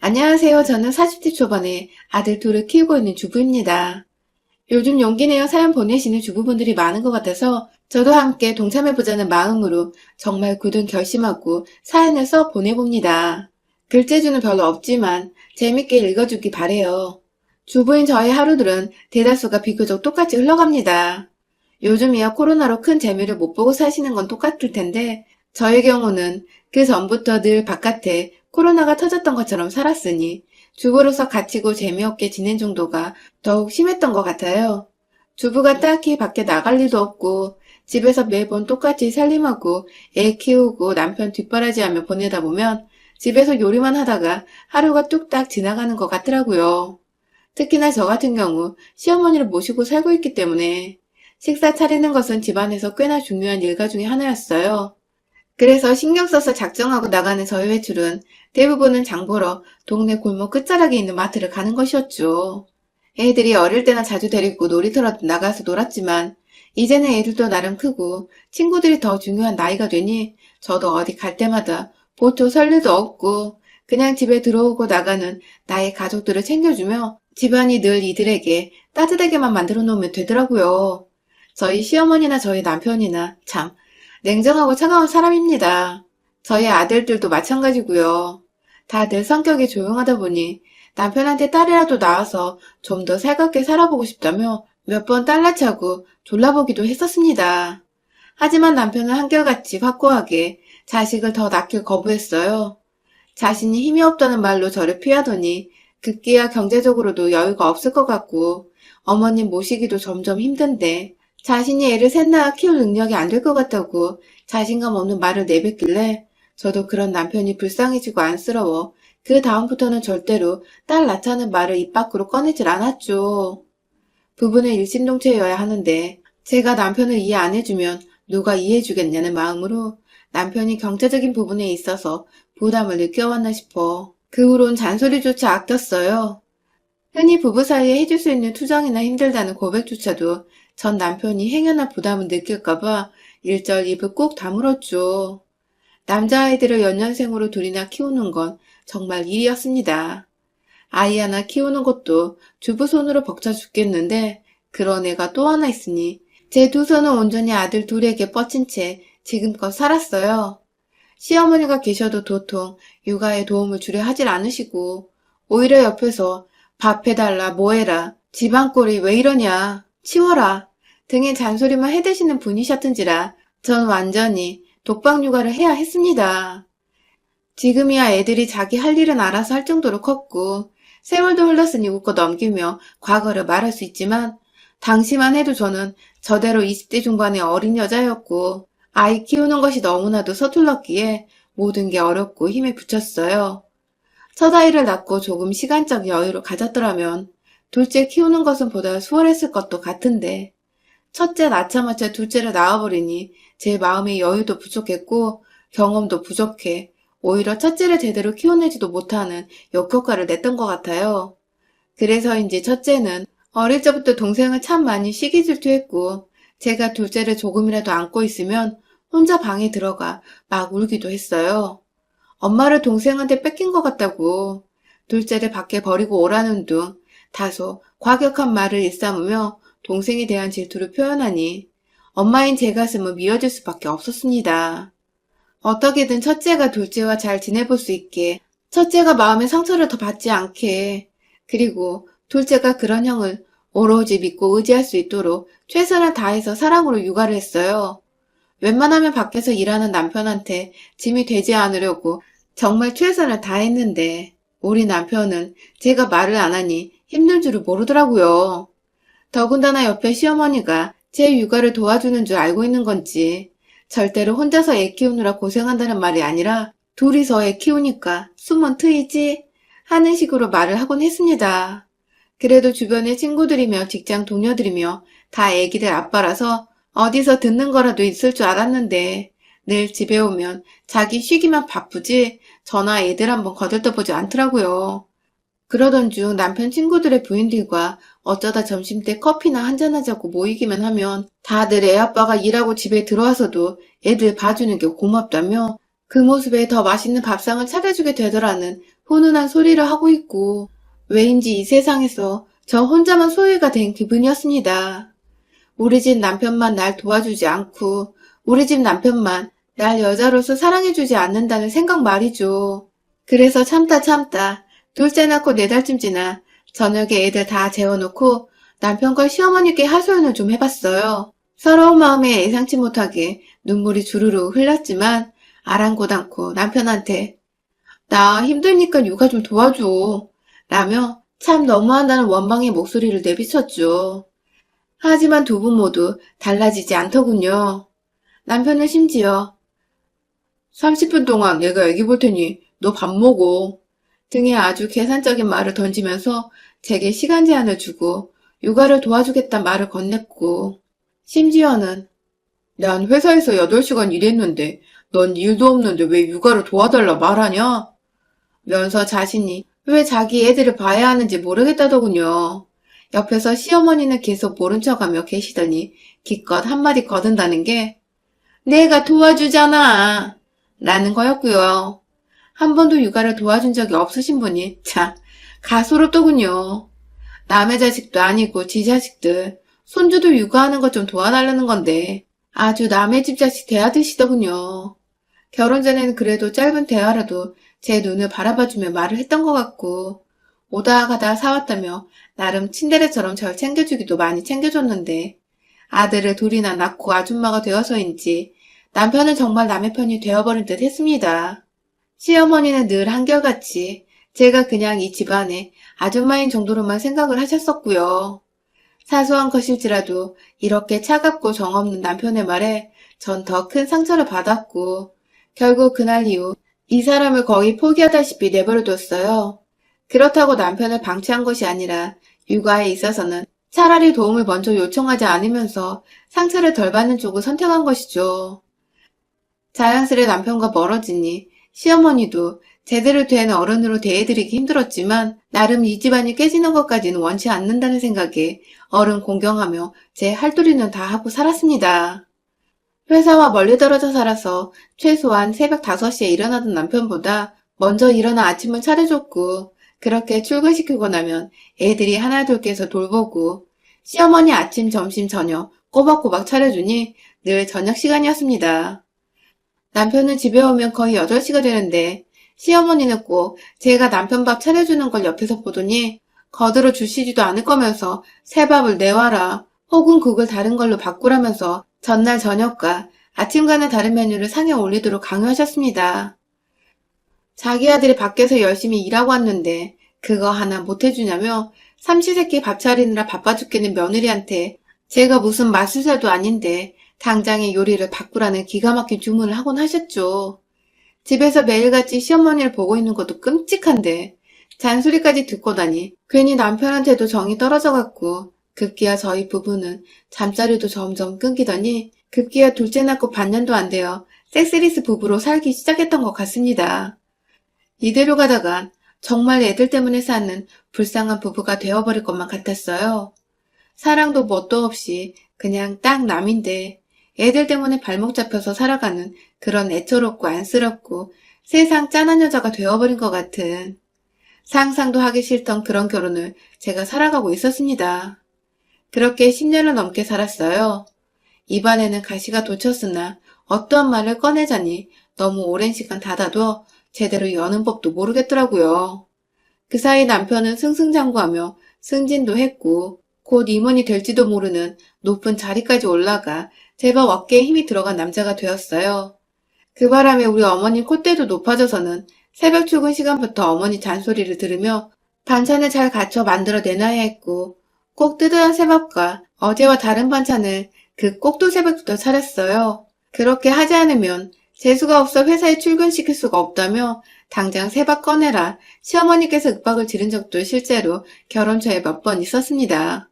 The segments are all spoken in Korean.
안녕하세요. 저는 40대 초반에 아들 둘을 키우고 있는 주부입니다. 요즘 용기 내어 사연 보내시는 주부분들이 많은 것 같아서 저도 함께 동참해보자는 마음으로 정말 굳은 결심하고 사연을 써 보내봅니다. 글재주는 별로 없지만 재밌게 읽어주기 바래요. 주부인 저의 하루들은 대다수가 비교적 똑같이 흘러갑니다. 요즘이야 코로나로 큰 재미를 못 보고 사시는 건 똑같을 텐데 저의 경우는 그 전부터 늘 바깥에 코로나가 터졌던 것처럼 살았으니 주부로서 갇히고 재미없게 지낸 정도가 더욱 심했던 것 같아요. 주부가 딱히 밖에 나갈 일도 없고 집에서 매번 똑같이 살림하고 애 키우고 남편 뒷바라지하며 보내다 보면 집에서 요리만 하다가 하루가 뚝딱 지나가는 것 같더라고요. 특히나 저 같은 경우 시어머니를 모시고 살고 있기 때문에 식사 차리는 것은 집안에서 꽤나 중요한 일과 중에 하나였어요. 그래서 신경 써서 작정하고 나가는 저의 외출은 대부분은 장 보러 동네 골목 끝자락에 있는 마트를 가는 것이었죠. 애들이 어릴 때나 자주 데리고 놀이터로 나가서 놀았지만 이제는 애들도 나름 크고 친구들이 더 중요한 나이가 되니 저도 어디 갈 때마다 보초 설 일도 없고 그냥 집에 들어오고 나가는 나의 가족들을 챙겨주며 집안이 늘 이들에게 따뜻하게만 만들어 놓으면 되더라고요. 저희 시어머니나 저희 남편이나 참 냉정하고 차가운 사람입니다. 저희 아들들도 마찬가지고요. 다들 성격이 조용하다 보니 남편한테 딸이라도 낳아서 좀 더 살갑게 살아보고 싶다며 몇 번 딸라차고 졸라보기도 했었습니다. 하지만 남편은 한결같이 확고하게 자식을 더 낳길 거부했어요. 자신이 힘이 없다는 말로 저를 피하더니 급기야 경제적으로도 여유가 없을 것 같고 어머님 모시기도 점점 힘든데 자신이 애를 셋 낳아 키울 능력이 안 될 것 같다고 자신감 없는 말을 내뱉길래 저도 그런 남편이 불쌍해지고 안쓰러워 그 다음부터는 절대로 딸 낳자는 말을 입 밖으로 꺼내질 않았죠. 부부는 일심동체여야 하는데 제가 남편을 이해 안 해주면 누가 이해해주겠냐는 마음으로 남편이 경제적인 부분에 있어서 부담을 느껴왔나 싶어 그 후론 잔소리조차 아꼈어요. 흔히 부부 사이에 해줄 수 있는 투정이나 힘들다는 고백조차도 전 남편이 행여나 부담을 느낄까봐 일절 입을 꾹 다물었죠. 남자아이들을 연년생으로 둘이나 키우는 건 정말 일이었습니다. 아이 하나 키우는 것도 주부 손으로 벅차 죽겠는데 그런 애가 또 하나 있으니 제 두 손은 온전히 아들 둘에게 뻗친 채 지금껏 살았어요. 시어머니가 계셔도 도통 육아에 도움을 주려 하질 않으시고 오히려 옆에서 밥 해달라 뭐 해라 집안꼴이 왜 이러냐 치워라 등의 잔소리만 해대시는 분이셨던지라 전 완전히 독박 육아를 해야 했습니다. 지금이야 애들이 자기 할 일은 알아서 할 정도로 컸고 세월도 흘렀으니 웃고 넘기며 과거를 말할 수 있지만 당시만 해도 저는 저대로 20대 중반의 어린 여자였고 아이 키우는 것이 너무나도 서툴렀기에 모든 게 어렵고 힘에 부쳤어요. 첫 아이를 낳고 조금 시간적 여유를 가졌더라면 둘째 키우는 것은 보다 수월했을 것도 같은데 첫째 낳자마자 둘째를 낳아버리니 제 마음의 여유도 부족했고 경험도 부족해 오히려 첫째를 제대로 키워내지도 못하는 역효과를 냈던 것 같아요. 그래서인지 첫째는 어릴 적부터 동생을 참 많이 시기 질투했고 제가 둘째를 조금이라도 안고 있으면 혼자 방에 들어가 막 울기도 했어요. 엄마를 동생한테 뺏긴 것 같다고 둘째를 밖에 버리고 오라는 둥 다소 과격한 말을 일삼으며 동생에 대한 질투를 표현하니 엄마인 제 가슴은 미어질 수밖에 없었습니다. 어떻게든 첫째가 둘째와 잘 지내볼 수 있게 첫째가 마음의 상처를 더 받지 않게 그리고 둘째가 그런 형을 오로지 믿고 의지할 수 있도록 최선을 다해서 사랑으로 육아를 했어요. 웬만하면 밖에서 일하는 남편한테 짐이 되지 않으려고 정말 최선을 다했는데 우리 남편은 제가 말을 안 하니 힘든 줄을 모르더라고요. 더군다나 옆에 시어머니가 제 육아를 도와주는 줄 알고 있는 건지 절대로 혼자서 애 키우느라 고생한다는 말이 아니라 둘이서 애 키우니까 숨은 트이지 하는 식으로 말을 하곤 했습니다. 그래도 주변의 친구들이며 직장 동료들이며 다 애기들 아빠라서 어디서 듣는 거라도 있을 줄 알았는데 늘 집에 오면 자기 쉬기만 바쁘지 저나 애들 한번 거들떠보지 않더라고요. 그러던 중 남편 친구들의 부인들과 어쩌다 점심때 커피나 한잔하자고 모이기만 하면 다들 애 아빠가 일하고 집에 들어와서도 애들 봐주는 게 고맙다며 그 모습에 더 맛있는 밥상을 차려주게 되더라는 훈훈한 소리를 하고 있고, 왜인지 이 세상에서 저 혼자만 소유가 된 기분이었습니다. 우리 집 남편만 날 도와주지 않고, 우리 집 남편만 날 여자로서 사랑해주지 않는다는 생각 말이죠. 그래서 참다 둘째 낳고 4달쯤 지나 저녁에 애들 다 재워놓고 남편과 시어머니께 하소연을 좀 해봤어요. 서러운 마음에 예상치 못하게 눈물이 주르르 흘렀지만 아랑곳않고 남편한테 나 힘드니까 육아 좀 도와줘 라며 참 너무한다는 원망의 목소리를 내비쳤죠. 하지만 두 분 모두 달라지지 않더군요. 남편은 심지어 30분 동안 내가 애기 볼 테니 너 밥 먹어 등의 아주 계산적인 말을 던지면서 제게 시간 제한을 주고 육아를 도와주겠다는 말을 건넸고, 심지어는 난 회사에서 8시간 일했는데 넌 일도 없는데 왜 육아를 도와달라 말하냐? 면서 자신이 왜 자기 애들을 봐야 하는지 모르겠다더군요. 옆에서 시어머니는 계속 모른 척하며 계시더니 기껏 한마디 거둔다는 게 내가 도와주잖아 라는 거였고요. 한 번도 육아를 도와준 적이 없으신 분이 참 가소롭더군요. 남의 자식도 아니고 지 자식들 손주도 육아하는 것 좀 도와달라는 건데 아주 남의 집 자식 대하듯이더군요. 결혼 전에는 그래도 짧은 대화라도 제 눈을 바라봐주며 말을 했던 것 같고 오다 가다 사왔다며 나름 친데레처럼 절 챙겨주기도 많이 챙겨줬는데 아들을 둘이나 낳고 아줌마가 되어서인지 남편은 정말 남의 편이 되어버린 듯 했습니다. 시어머니는 늘 한결같이 제가 그냥 이 집안의 아줌마인 정도로만 생각을 하셨었고요. 사소한 것일지라도 이렇게 차갑고 정없는 남편의 말에 전 더 큰 상처를 받았고 결국 그날 이후 이 사람을 거의 포기하다시피 내버려뒀어요. 그렇다고 남편을 방치한 것이 아니라 육아에 있어서는 차라리 도움을 먼저 요청하지 않으면서 상처를 덜 받는 쪽을 선택한 것이죠. 자연스레 남편과 멀어지니 시어머니도 제대로 된 어른으로 대해드리기 힘들었지만 나름 이 집안이 깨지는 것까지는 원치 않는다는 생각에 어른 공경하며 제 할도리는 다 하고 살았습니다. 회사와 멀리 떨어져 살아서 최소한 새벽 5시에 일어나던 남편보다 먼저 일어나 아침을 차려줬고 그렇게 출근시키고 나면 애들이 하나둘 깨서 돌보고 시어머니 아침, 점심, 저녁 꼬박꼬박 차려주니 늘 저녁 시간이었습니다. 남편은 집에 오면 거의 8시가 되는데 시어머니는 꼭 제가 남편 밥 차려주는 걸 옆에서 보더니 거들어 주시지도 않을 거면서 새 밥을 내와라 혹은 국을 다른 걸로 바꾸라면서 전날 저녁과 아침과는 다른 메뉴를 상에 올리도록 강요하셨습니다. 자기 아들이 밖에서 열심히 일하고 왔는데 그거 하나 못 해주냐며 삼시세끼 밥 차리느라 바빠 죽겠는 며느리한테 제가 무슨 마술사도 아닌데 당장의 요리를 바꾸라는 기가 막힌 주문을 하곤 하셨죠. 집에서 매일같이 시어머니를 보고 있는 것도 끔찍한데 잔소리까지 듣고 나니 괜히 남편한테도 정이 떨어져갖고 급기야 저희 부부는 잠자리도 점점 끊기더니 급기야 둘째 낳고 반년도 안 되어 섹스리스 부부로 살기 시작했던 것 같습니다. 이대로 가다간 정말 애들 때문에 사는 불쌍한 부부가 되어버릴 것만 같았어요. 사랑도 뭣도 없이 그냥 딱 남인데 애들 때문에 발목 잡혀서 살아가는 그런 애처롭고 안쓰럽고 세상 짠한 여자가 되어버린 것 같은 상상도 하기 싫던 그런 결혼을 제가 살아가고 있었습니다. 그렇게 10년을 넘게 살았어요. 입안에는 가시가 돋쳤으나 어떠한 말을 꺼내자니 너무 오랜 시간 닫아둬 제대로 여는 법도 모르겠더라고요. 그 사이 남편은 승승장구하며 승진도 했고 곧 임원이 될지도 모르는 높은 자리까지 올라가 제법 어깨에 힘이 들어간 남자가 되었어요. 그 바람에 우리 어머니 콧대도 높아져서는 새벽 출근 시간부터 어머니 잔소리를 들으며 반찬을 잘 갖춰 만들어 내놔야 했고 꼭 뜨뜻한 새밥과 어제와 다른 반찬을 그 꼭두 새벽부터 차렸어요. 그렇게 하지 않으면 재수가 없어 회사에 출근시킬 수가 없다며 당장 새밥 꺼내라 시어머니께서 윽박을 지른 적도 실제로 결혼 초에 몇 번 있었습니다.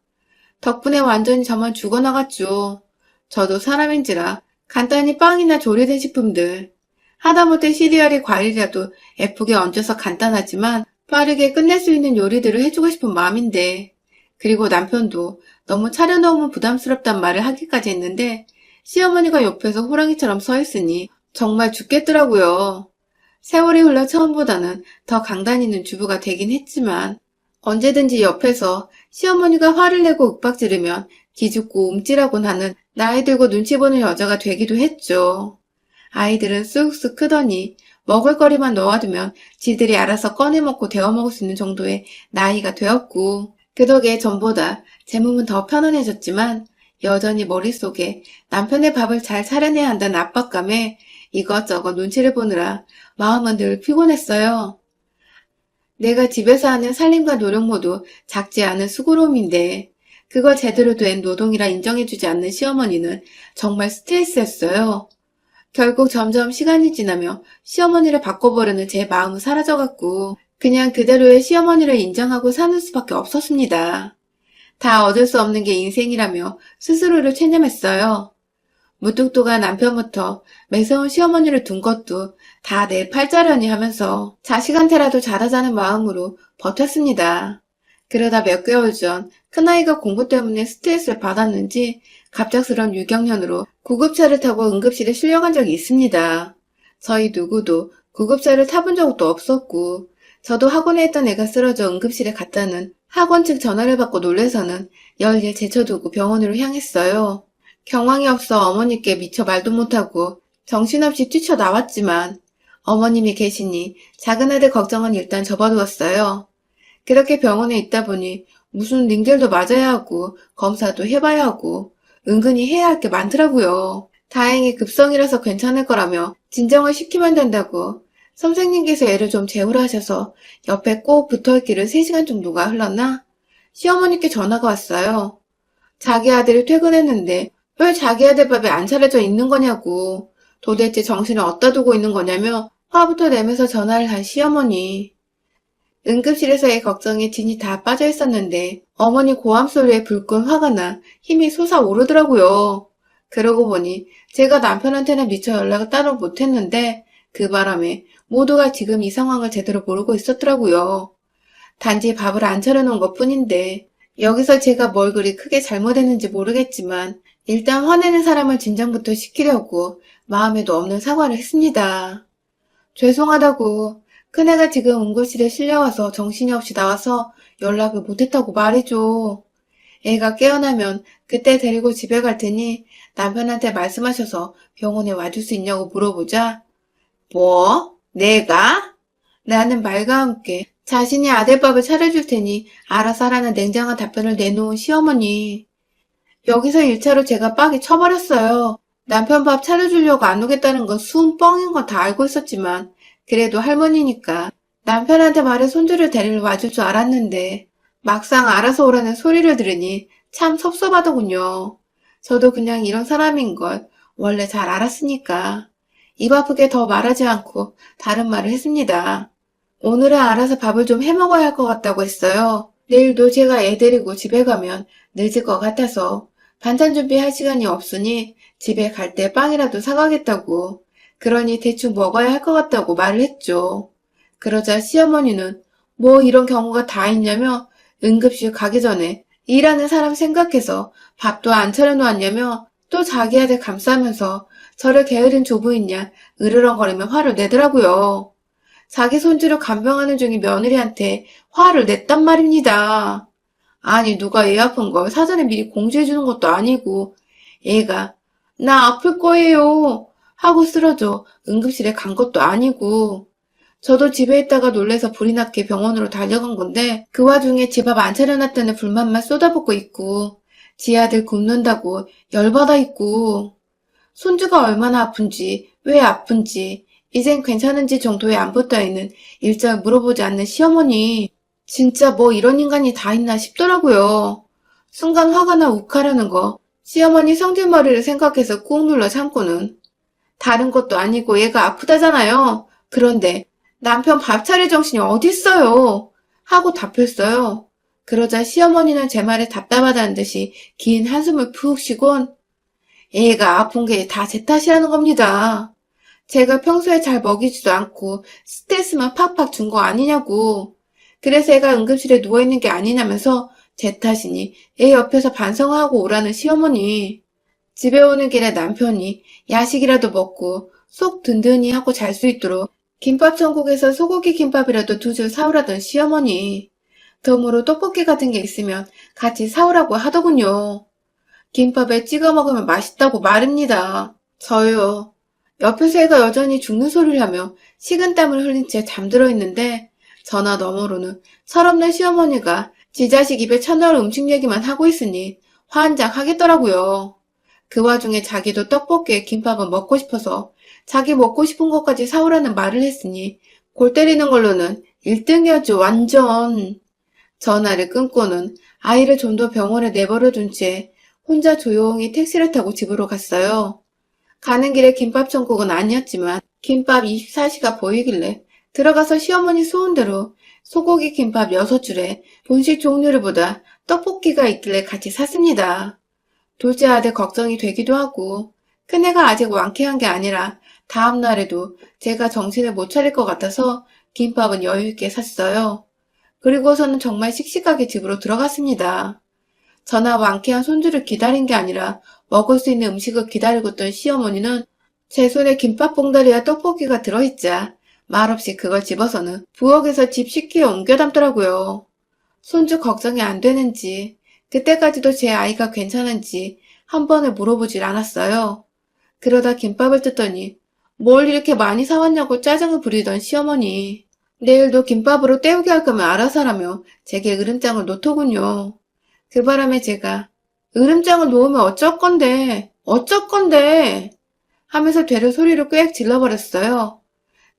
덕분에 완전히 저만 죽어나갔죠. 저도 사람인지라 간단히 빵이나 조리된 식품들, 하다못해 시리얼이 과일이라도 예쁘게 얹어서 간단하지만 빠르게 끝낼 수 있는 요리들을 해주고 싶은 마음인데 그리고 남편도 너무 차려놓으면 부담스럽단 말을 하기까지 했는데 시어머니가 옆에서 호랑이처럼 서 있으니 정말 죽겠더라고요. 세월이 흘러 처음보다는 더 강단 있는 주부가 되긴 했지만 언제든지 옆에서 시어머니가 화를 내고 윽박지르면 기죽고 움찔하곤 하는 나이 들고 눈치 보는 여자가 되기도 했죠. 아이들은 쑥쑥 크더니 먹을거리만 넣어두면 지들이 알아서 꺼내 먹고 데워 먹을 수 있는 정도의 나이가 되었고 그 덕에 전보다 제 몸은 더 편안해졌지만 여전히 머릿속에 남편의 밥을 잘 차려내야 한다는 압박감에 이것저것 눈치를 보느라 마음은 늘 피곤했어요. 내가 집에서 하는 살림과 노력 모두 작지 않은 수고로움인데 그걸 제대로 된 노동이라 인정해주지 않는 시어머니는 정말 스트레스였어요. 결국 점점 시간이 지나며 시어머니를 바꿔보려는 제 마음은 사라져갔고 그냥 그대로의 시어머니를 인정하고 사는 수밖에 없었습니다. 다 얻을 수 없는 게 인생이라며 스스로를 체념했어요. 무뚝뚝한 남편부터 매서운 시어머니를 둔 것도 다 내 팔자려니 하면서 자식한테라도 잘하자는 마음으로 버텼습니다. 그러다 몇 개월 전 큰아이가 공부 때문에 스트레스를 받았는지 갑작스런 유경련으로 구급차를 타고 응급실에 실려간 적이 있습니다. 저희 누구도 구급차를 타본 적도 없었고 저도 학원에 있던 애가 쓰러져 응급실에 갔다는 학원 측 전화를 받고 놀래서는 열일 제쳐두고 병원으로 향했어요. 경황이 없어 어머니께 미처 말도 못하고 정신없이 뛰쳐나왔지만 어머님이 계시니 작은 아들 걱정은 일단 접어두었어요. 그렇게 병원에 있다 보니 무슨 링겔도 맞아야 하고 검사도 해봐야 하고 은근히 해야 할 게 많더라고요. 다행히 급성이라서 괜찮을 거라며 진정을 시키면 된다고 선생님께서 애를 좀 재우라 하셔서 옆에 꼭 붙어있기를 3시간 정도가 흘렀나? 시어머니께 전화가 왔어요. 자기 아들이 퇴근했는데 왜 자기 아들 밥이 안 차려져 있는 거냐고 도대체 정신을 어디다 두고 있는 거냐며 화부터 내면서 전화를 한 시어머니. 응급실에서의 걱정에 진이 다 빠져 있었는데 어머니 고함 소리에 불끈 화가 나 힘이 솟아오르더라고요. 그러고 보니 제가 남편한테는 미처 연락을 따로 못했는데 그 바람에 모두가 지금 이 상황을 제대로 모르고 있었더라고요. 단지 밥을 안 차려놓은 것뿐인데 여기서 제가 뭘 그리 크게 잘못했는지 모르겠지만 일단 화내는 사람을 진정부터 시키려고 마음에도 없는 사과를 했습니다. 죄송하다고 큰애가 지금 응급실에 실려와서 정신이 없이 나와서 연락을 못했다고 말해줘. 애가 깨어나면 그때 데리고 집에 갈 테니 남편한테 말씀하셔서 병원에 와줄 수 있냐고 물어보자. 뭐? 내가? 나는 말과 함께 자신이 아들밥을 차려줄 테니 알아서 하라는 냉정한 답변을 내놓은 시어머니. 여기서 1차로 제가 빡이 쳐버렸어요. 남편 밥 차려주려고 안 오겠다는 건 수은 뻥인 건 다 알고 있었지만 그래도 할머니니까 남편한테 말해 손주를 데리러 와줄 줄 알았는데 막상 알아서 오라는 소리를 들으니 참 섭섭하더군요. 저도 그냥 이런 사람인 걸 원래 잘 알았으니까 입 아프게 더 말하지 않고 다른 말을 했습니다. 오늘은 알아서 밥을 좀 해먹어야 할 것 같다고 했어요. 내일도 제가 애 데리고 집에 가면 늦을 것 같아서 반찬 준비할 시간이 없으니 집에 갈 때 빵이라도 사가겠다고. 그러니 대충 먹어야 할 것 같다고 말을 했죠. 그러자 시어머니는 뭐 이런 경우가 다 있냐며 응급실 가기 전에 일하는 사람 생각해서 밥도 안 차려놓았냐며 또 자기 아들 감싸면서 저를 게으른 주부인냐 으르렁거리며 화를 내더라고요. 자기 손주를 간병하는 중인 며느리한테 화를 냈단 말입니다. 아니 누가 애 아픈 걸 사전에 미리 공지해주는 것도 아니고 애가 나 아플 거예요 하고 쓰러져 응급실에 간 것도 아니고 저도 집에 있다가 놀래서 불이 났게 병원으로 달려간 건데 그 와중에 집 앞 안 차려놨다는 불만만 쏟아붓고 있고 지 아들 굶는다고 열받아 있고 손주가 얼마나 아픈지 왜 아픈지 이젠 괜찮은지 정도의 안부 따위는 일절 물어보지 않는 시어머니. 진짜 뭐 이런 인간이 다 있나 싶더라고요. 순간 화가 나 욱하려는 거 시어머니 성질머리를 생각해서 꾹 눌러 참고는 다른 것도 아니고 얘가 아프다잖아요. 그런데 남편 밥 차릴 정신이 어딨어요. 하고 답했어요. 그러자 시어머니는 제 말에 답답하다는 듯이 긴 한숨을 푹 쉬곤 애가 아픈 게 다 제 탓이라는 겁니다. 제가 평소에 잘 먹이지도 않고 스트레스만 팍팍 준 거 아니냐고. 그래서 애가 응급실에 누워있는 게 아니냐면서 제 탓이니 애 옆에서 반성하고 오라는 시어머니. 집에 오는 길에 남편이 야식이라도 먹고 속 든든히 하고 잘 수 있도록 김밥 천국에서 소고기 김밥이라도 두 줄 사오라던 시어머니. 덤으로 떡볶이 같은 게 있으면 같이 사오라고 하더군요. 김밥에 찍어 먹으면 맛있다고 말입니다. 저요. 옆에서 애가 여전히 죽는 소리를 하며 식은땀을 흘린 채 잠들어 있는데 전화 너머로는 철없는 시어머니가 지 자식 입에 쳐넣을 음식 얘기만 하고 있으니 환장하겠더라고요. 그 와중에 자기도 떡볶이에 김밥은 먹고 싶어서 자기 먹고 싶은 것까지 사오라는 말을 했으니 골 때리는 걸로는 1등이었죠, 완전. 전화를 끊고는 아이를 좀 더 병원에 내버려 둔 채 혼자 조용히 택시를 타고 집으로 갔어요. 가는 길에 김밥 천국은 아니었지만 김밥 24시가 보이길래 들어가서 시어머니 소원대로 소고기 김밥 6줄에 본식 종류를 보다 떡볶이가 있길래 같이 샀습니다. 둘째 아들 걱정이 되기도 하고 큰애가 아직 완쾌한 게 아니라 다음 날에도 제가 정신을 못 차릴 것 같아서 김밥은 여유 있게 샀어요. 그리고서는 정말 씩씩하게 집으로 들어갔습니다. 저나 완쾌한 손주를 기다린 게 아니라 먹을 수 있는 음식을 기다리고 있던 시어머니는 제 손에 김밥 봉다리와 떡볶이가 들어있자 말없이 그걸 집어서는 부엌에서 집 식기에 옮겨 담더라고요. 손주 걱정이 안 되는지 그때까지도 제 아이가 괜찮은지 한 번을 물어보질 않았어요. 그러다 김밥을 뜯더니 뭘 이렇게 많이 사왔냐고 짜증을 부리던 시어머니. 내일도 김밥으로 때우게 할 거면 알아서 하라며 제게 으름장을 놓더군요. 그 바람에 제가 으름장을 놓으면 어쩔 건데 하면서 되려 소리를 꽥 질러버렸어요.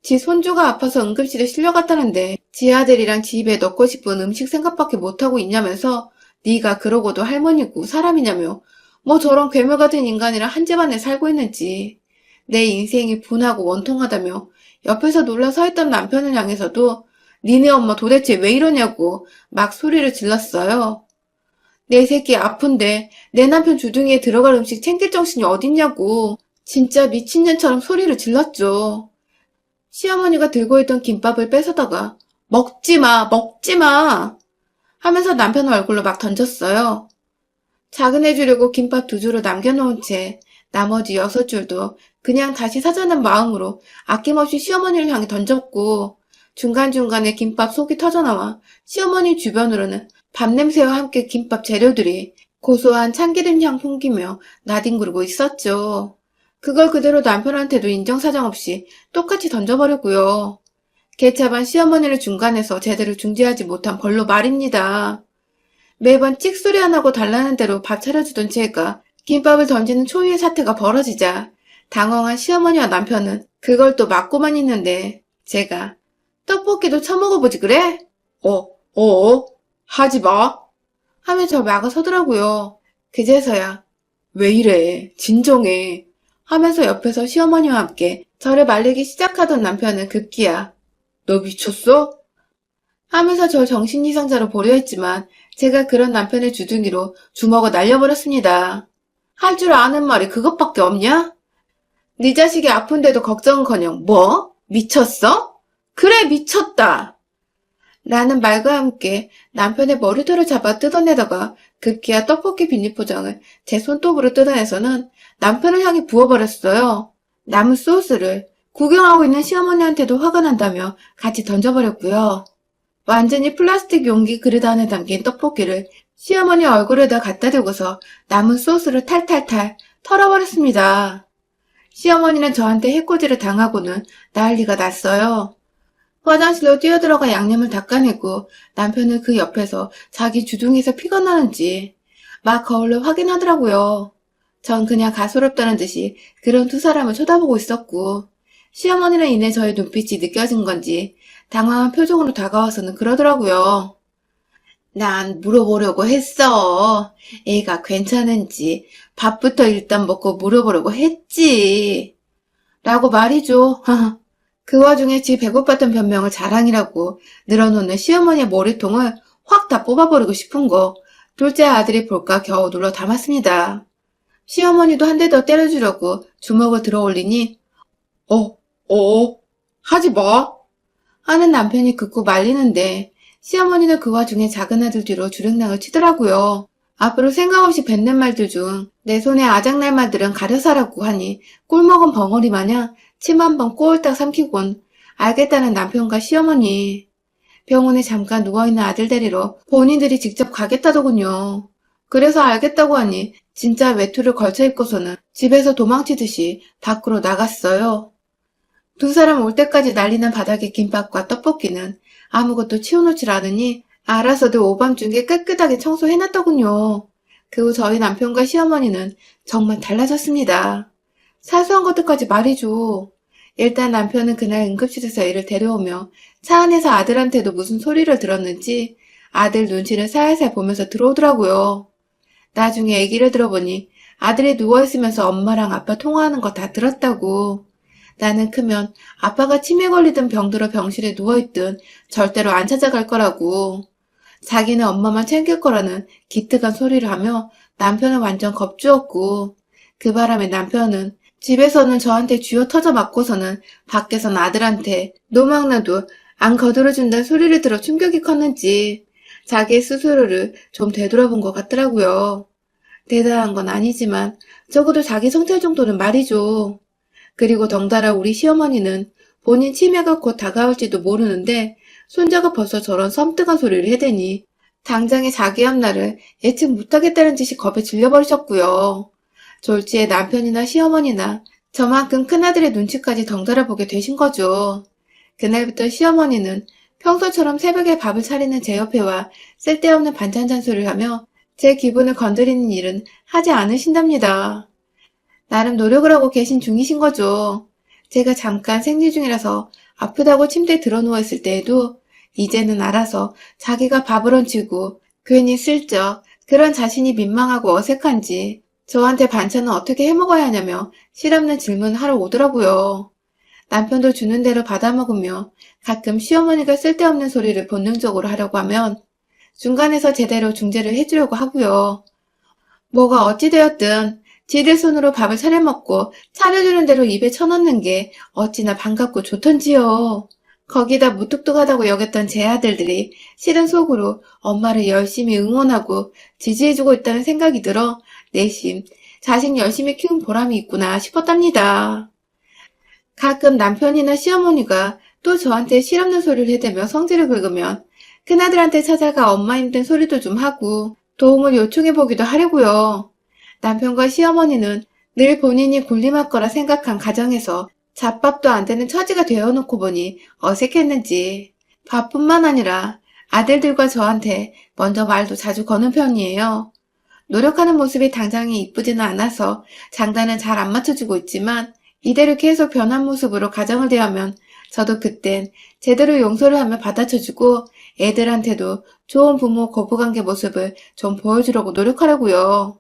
지 손주가 아파서 응급실에 실려갔다는데 지 아들이랑 지 입에 넣고 싶은 음식 생각밖에 못하고 있냐면서 네가 그러고도 할머니고 사람이냐며 뭐 저런 괴물 같은 인간이랑 한 집안에 살고 있는지 내 인생이 분하고 원통하다며 옆에서 놀라 서 있던 남편을 향해서도 니네 엄마 도대체 왜 이러냐고 막 소리를 질렀어요. 내 새끼 아픈데 내 남편 주둥이에 들어갈 음식 챙길 정신이 어딨냐고 진짜 미친년처럼 소리를 질렀죠. 시어머니가 들고 있던 김밥을 뺏어다가 먹지 마, 먹지 마 하면서 남편 얼굴로 막 던졌어요. 작은해 주려고 김밥 2줄을 남겨놓은 채 나머지 6줄도 그냥 다시 사자는 마음으로 아낌없이 시어머니를 향해 던졌고 중간중간에 김밥 속이 터져나와 시어머니 주변으로는 밥냄새와 함께 김밥 재료들이 고소한 참기름 향 풍기며 나뒹구르고 있었죠. 그걸 그대로 남편한테도 인정사정 없이 똑같이 던져버렸고요. 개차반 시어머니를 중간에서 제대로 중지하지 못한 벌로 말입니다. 매번 찍소리 안 하고 달라는 대로 밥 차려주던 제가 김밥을 던지는 초유의 사태가 벌어지자 당황한 시어머니와 남편은 그걸 또 막고만 있는데 제가 떡볶이도 처먹어보지 그래? 하지 마. 하며 저 막아서더라고요. 그제서야 왜 이래 진정해 하면서 옆에서 시어머니와 함께 저를 말리기 시작하던 남편은 급기야 너 미쳤어? 하면서 저 정신이상자로 보려 했지만 제가 그런 남편의 주둥이로 주먹을 날려버렸습니다. 할 줄 아는 말이 그것밖에 없냐? 네 자식이 아픈데도 걱정은커녕 뭐? 미쳤어? 그래 미쳤다. 라는 말과 함께 남편의 머리털을 잡아 뜯어내다가 급기야 떡볶이 비닐포장을 제 손톱으로 뜯어내서는 남편을 향해 부어버렸어요. 남은 소스를 구경하고 있는 시어머니한테도 화가 난다며 같이 던져버렸고요. 완전히 플라스틱 용기 그릇 안에 담긴 떡볶이를 시어머니 얼굴에다 갖다 대고서 남은 소스를 탈탈탈 털어버렸습니다. 시어머니는 저한테 해코지를 당하고는 난리가 났어요. 화장실로 뛰어들어가 양념을 닦아내고 남편은 그 옆에서 자기 주둥이에서 피가 나는지 막 거울로 확인하더라고요. 전 그냥 가소롭다는 듯이 그런 두 사람을 쳐다보고 있었고 시어머니는 이내 저의 눈빛이 느껴진 건지 당황한 표정으로 다가와서는 그러더라고요. 난 물어보려고 했어. 애가 괜찮은지 밥부터 일단 먹고 물어보려고 했지. 라고 말이죠. 그 와중에 지 배고팠던 변명을 자랑이라고 늘어놓는 시어머니의 머리통을 확 다 뽑아버리고 싶은 거 둘째 아들이 볼까 겨우 눌러 담았습니다. 시어머니도 한 대 더 때려주려고 주먹을 들어 올리니 하지 마 하는 남편이 긋고 말리는데 시어머니는 그 와중에 작은 아들 뒤로 주랭랑을 치더라고요. 앞으로 생각 없이 뱉는 말들 중 내 손에 아작날 말들은 가려사라고 하니 꿀먹은 벙어리 마냥 침 한 번 꼴딱 삼키곤 알겠다는 남편과 시어머니. 병원에 잠깐 누워있는 아들 데리러 본인들이 직접 가겠다더군요. 그래서 알겠다고 하니 진짜 외투를 걸쳐 입고서는 집에서 도망치듯이 밖으로 나갔어요. 두 사람 올 때까지 난리난 바닥의 김밥과 떡볶이는 아무것도 치워놓질 않으니 알아서들 오밤중에 깨끗하게 청소해놨더군요. 그 후 저희 남편과 시어머니는 정말 달라졌습니다. 사소한 것들까지 말이죠. 일단 남편은 그날 응급실에서 애를 데려오며 차 안에서 아들한테도 무슨 소리를 들었는지 아들 눈치를 살살 보면서 들어오더라고요. 나중에 얘기를 들어보니 아들이 누워있으면서 엄마랑 아빠 통화하는 거 다 들었다고. 나는 크면 아빠가 치매 걸리든 병들어 병실에 누워있든 절대로 안 찾아갈 거라고. 자기는 엄마만 챙길 거라는 기특한 소리를 하며 남편은 완전 겁주었고, 그 바람에 남편은 집에서는 저한테 쥐어 터져 맞고서는 밖에선 아들한테 노망나도 안 거들어준다는 소리를 들어 충격이 컸는지 자기의 스스로를 좀 되돌아본 것 같더라고요. 대단한 건 아니지만 적어도 자기 성찰 정도는 말이죠. 그리고 덩달아 우리 시어머니는 본인 치매가 곧 다가올지도 모르는데 손자가 벌써 저런 섬뜩한 소리를 해대니 당장에 자기 앞날을 예측 못하겠다는 듯이 겁에 질려버리셨고요. 졸지에 남편이나 시어머니나 저만큼 큰아들의 눈치까지 덩달아 보게 되신 거죠. 그날부터 시어머니는 평소처럼 새벽에 밥을 차리는 제 옆에 와 쓸데없는 반찬 잔소리를 하며 제 기분을 건드리는 일은 하지 않으신답니다. 나름 노력을 하고 계신 중이신 거죠. 제가 잠깐 생리 중이라서 아프다고 침대에 들어누워 있을 때에도 이제는 알아서 자기가 밥을 얹히고 괜히 슬쩍 그런 자신이 민망하고 어색한지 저한테 반찬은 어떻게 해먹어야 하냐며 실없는 질문을 하러 오더라고요. 남편도 주는 대로 받아먹으며 가끔 시어머니가 쓸데없는 소리를 본능적으로 하려고 하면 중간에서 제대로 중재를 해주려고 하고요. 뭐가 어찌되었든 지들 손으로 밥을 차려먹고 차려주는 대로 입에 쳐넣는 게 어찌나 반갑고 좋던지요. 거기다 무뚝뚝하다고 여겼던 제 아들들이 실은 속으로 엄마를 열심히 응원하고 지지해주고 있다는 생각이 들어 내심 자식 열심히 키운 보람이 있구나 싶었답니다. 가끔 남편이나 시어머니가 또 저한테 실없는 소리를 해대며 성질을 긁으면 큰아들한테 찾아가 엄마 힘든 소리도 좀 하고 도움을 요청해보기도 하려고요. 남편과 시어머니는 늘 본인이 군림할 거라 생각한 가정에서 잡밥도 안 되는 처지가 되어놓고 보니 어색했는지 밥뿐만 아니라 아들들과 저한테 먼저 말도 자주 거는 편이에요. 노력하는 모습이 당장에 이쁘지는 않아서 장단은 잘 안 맞춰주고 있지만 이대로 계속 변한 모습으로 가정을 대하면 저도 그땐 제대로 용서를 하며 받아쳐주고 애들한테도 좋은 부모 거부관계 모습을 좀 보여주려고 노력하려고요.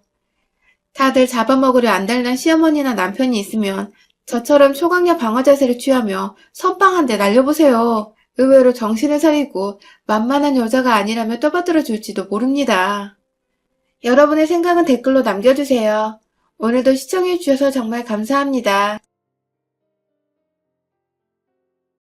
다들 잡아먹으려 안달난 시어머니나 남편이 있으면 저처럼 초강력 방어 자세를 취하며 선빵 한 대 날려보세요. 의외로 정신을 차리고 만만한 여자가 아니라며 떠받들어 줄지도 모릅니다. 여러분의 생각은 댓글로 남겨주세요. 오늘도 시청해주셔서 정말 감사합니다.